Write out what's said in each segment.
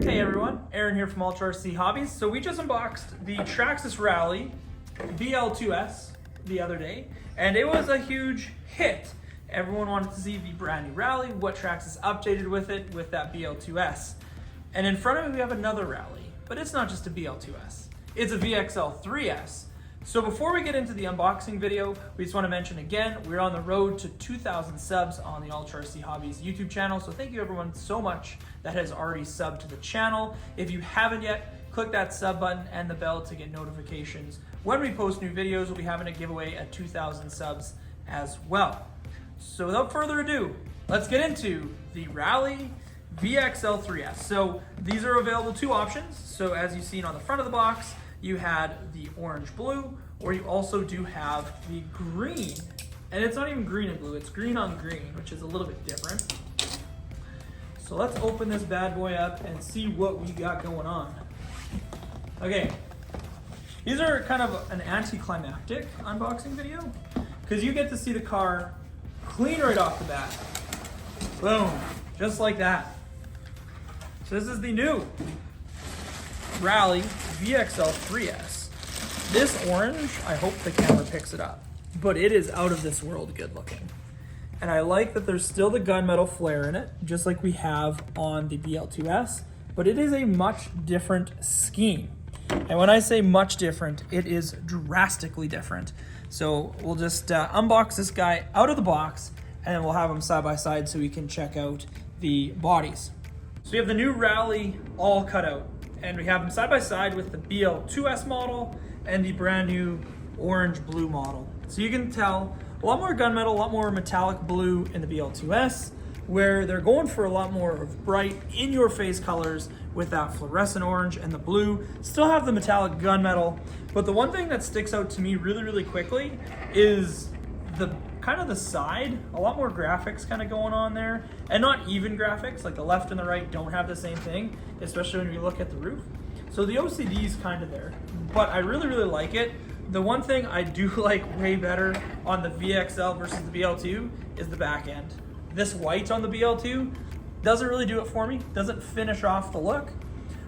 Hey everyone, Aaron here from RC Hobbies. So we just unboxed the Traxxas Rally BL-2S the other day, and it was a huge hit. Everyone wanted to see the brand new Rally, what Traxxas updated with it with that BL2S. And in front of me we have another Rally, but it's not just a BL2S, it's a VXL3S. So before we get into the unboxing video, we just want to mention again, we're on the road to 2,000 subs on the RC Hobbies YouTube channel. So thank you everyone so much that has already subbed to the channel. If you haven't yet, click that sub button and the bell to get notifications. When we post new videos, we'll be having a giveaway at 2,000 subs as well. So without further ado, let's get into the Rally VXL3S. So these are available two options. So as you've seen on the front of the box, you had the orange blue, or you also do have the green. And it's not even green and blue, it's green on green, which is a little bit different. So let's open this bad boy up and see what we got going on. Okay, these are kind of an anticlimactic unboxing video because you get to see the car clean right off the bat. Boom, just like that. So this is the new Rally VXL3S. This orange, I hope the camera picks it up, but it is out of this world good looking. And I like that there's still the gunmetal flare in it, just like we have on the BL2S, but it is a much different scheme. And when I say much different, it is drastically different. So we'll just unbox this guy out of the box, and then we'll have them side by side so we can check out the bodies. So we have the new Rally all cut out, and we have them side by side with the BL2S model and the brand new orange blue model. So you can tell a lot more gunmetal, a lot more metallic blue in the BL2S, where they're going for a lot more of bright in your face colors with that fluorescent orange, and the blue still have the metallic gunmetal. But the one thing that sticks out to me really quickly is the kind of the side, a lot more graphics kind of going on there, and not even graphics, like the left and the right don't have the same thing, especially when we look at the roof. So the OCD is kind of there, but I really like it. The one thing I do like way better on the VXL versus the BL2 is the back end. This white on the BL2 doesn't really do it for me, doesn't finish off the look,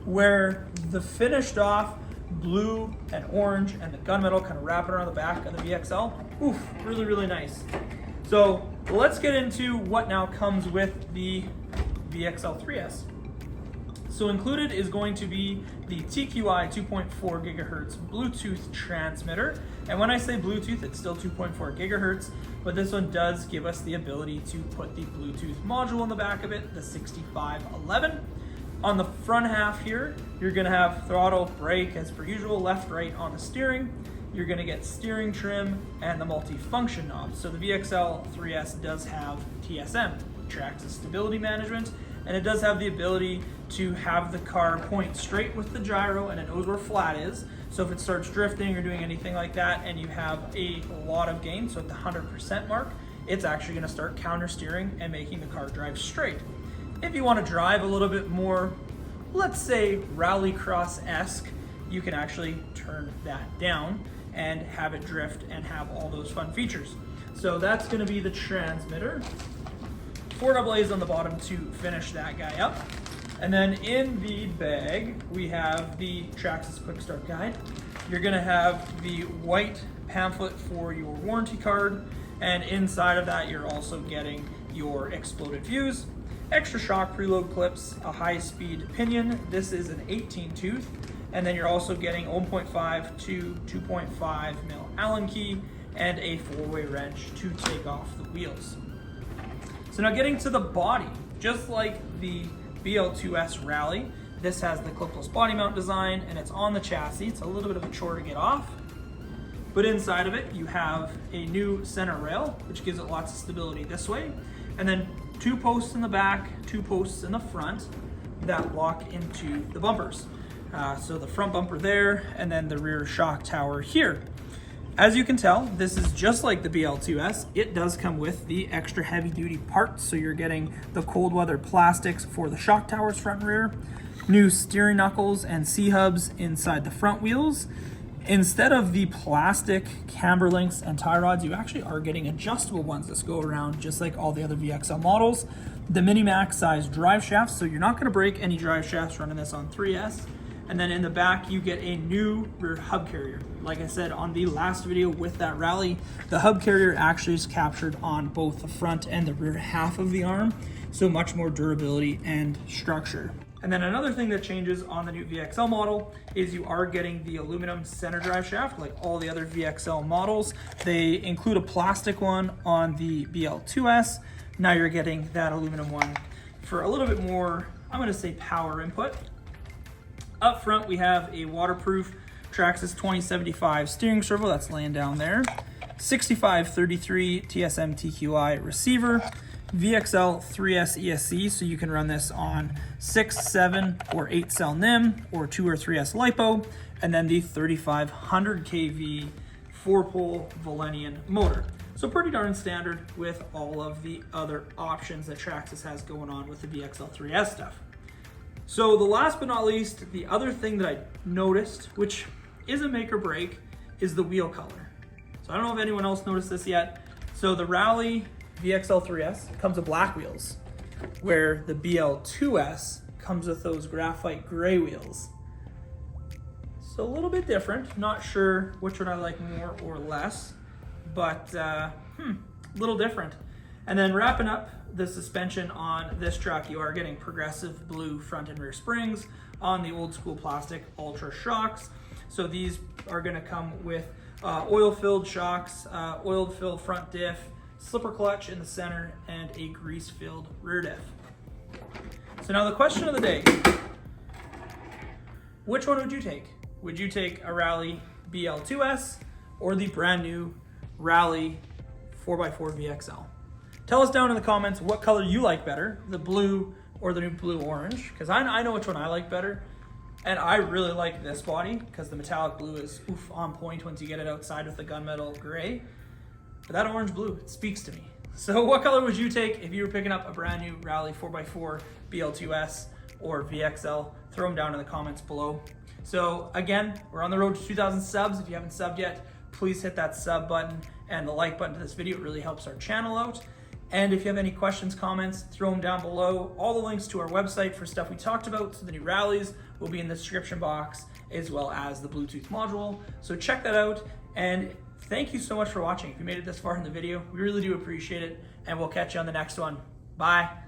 where the finished off blue and orange and the gunmetal kind of wrapping around the back of the VXL, oof, really nice. So let's get into what now comes with the VXL3S. So included is going to be the TQI 2.4 gigahertz Bluetooth transmitter. And when I say Bluetooth, it's still 2.4 gigahertz, but this one does give us the ability to put the Bluetooth module on the back of it, the 6511. On the front half here, you're gonna have throttle, brake, as per usual, left, right on the steering. You're gonna get steering trim and the multi-function knobs. So the VXL3S does have TSM, Traxxas Stability Management, and it does have the ability to have the car point straight with the gyro, and it knows where flat is. So if it starts drifting or doing anything like that and you have a lot of gain, so at the 100% mark, it's actually gonna start counter steering and making the car drive straight. If you want to drive a little bit more, let's say rallycross-esque, you can actually turn that down and have it drift and have all those fun features. So that's going to be the transmitter. 4 AA's on the bottom to finish that guy up. And then in the bag, we have the Traxxas Quick Start Guide. You're going to have the white pamphlet for your warranty card, and inside of that, you're also getting your exploded fuse, extra shock preload clips, a high-speed pinion. This is an 18 tooth, and then you're also getting 1.5 to 2.5 mil Allen key and a 4-way wrench to take off the wheels. So now getting to the body, just like the BL2S Rally, this has the clipless body mount design, and it's on the chassis. It's a little bit of a chore to get off, but inside of it you have a new center rail, which gives it lots of stability this way, and then 2 posts in the back, 2 posts in the front that lock into the bumpers. So the front bumper there, and then the rear shock tower here. As you can tell, this is just like the BL2S. It does come with the extra heavy duty parts, so you're getting the cold weather plastics for the shock towers front and rear, new steering knuckles and C-hubs inside the front wheels, Instead of the plastic camber links and tie rods, you actually are getting adjustable ones that go around just like all the other VXL models. The mini max size drive shafts, so you're not going to break any drive shafts running this on 3S. And then in the back, you get a new rear hub carrier. Like I said on the last video with that Rally, the hub carrier actually is captured on both the front and the rear half of the arm, so much more durability and structure. And then another thing that changes on the new VXL model is you are getting the aluminum center drive shaft like all the other VXL models. They include a plastic one on the BL2S. Now you're getting that aluminum one for a little bit more, I'm gonna say, power input. Up front, we have a waterproof Traxxas 2075 steering servo that's laying down there. 6533 TSM TQI receiver. VXL3S ESC, so you can run this on 6, 7, or 8 cell NIM, or 2 or 3S LiPo, and then the 3500 kV 4-pole Volenian motor. So pretty darn standard with all of the other options that Traxxas has going on with the VXL3S stuff. So the last but not least, the other thing that I noticed, which is a make or break, is the wheel color. So I don't know if anyone else noticed this yet. So the Rally VXL3S comes with black wheels, where the BL2S comes with those graphite gray wheels. So a little bit different. Not sure which one I like more or less, but a little different. And then wrapping up the suspension on this truck, you are getting progressive blue front and rear springs on the old school plastic Ultra shocks. So these are gonna come with oil-filled shocks, oil-filled front diff, slipper clutch in the center, and a grease-filled rear diff. So now the question of the day, which one would you take? Would you take a Rally BL2S or the brand new Rally 4x4 VXL? Tell us down in the comments what color you like better, the blue or the new blue orange, because I know which one I like better. And I really like this body because the metallic blue is on point once you get it outside with the gunmetal gray. But that orange blue, it speaks to me. So what color would you take if you were picking up a brand new Rally 4x4 BL2S or VXL? Throw them down in the comments below. So again, we're on the road to 2,000 subs. If you haven't subbed yet, please hit that sub button and the like button to this video. It really helps our channel out. And if you have any questions, comments, throw them down below. All the links to our website for stuff we talked about, so the new Rallies, will be in the description box, as well as the Bluetooth module. So check that out. And thank you so much for watching. If you made it this far in the video, we really do appreciate it, and we'll catch you on the next one. Bye.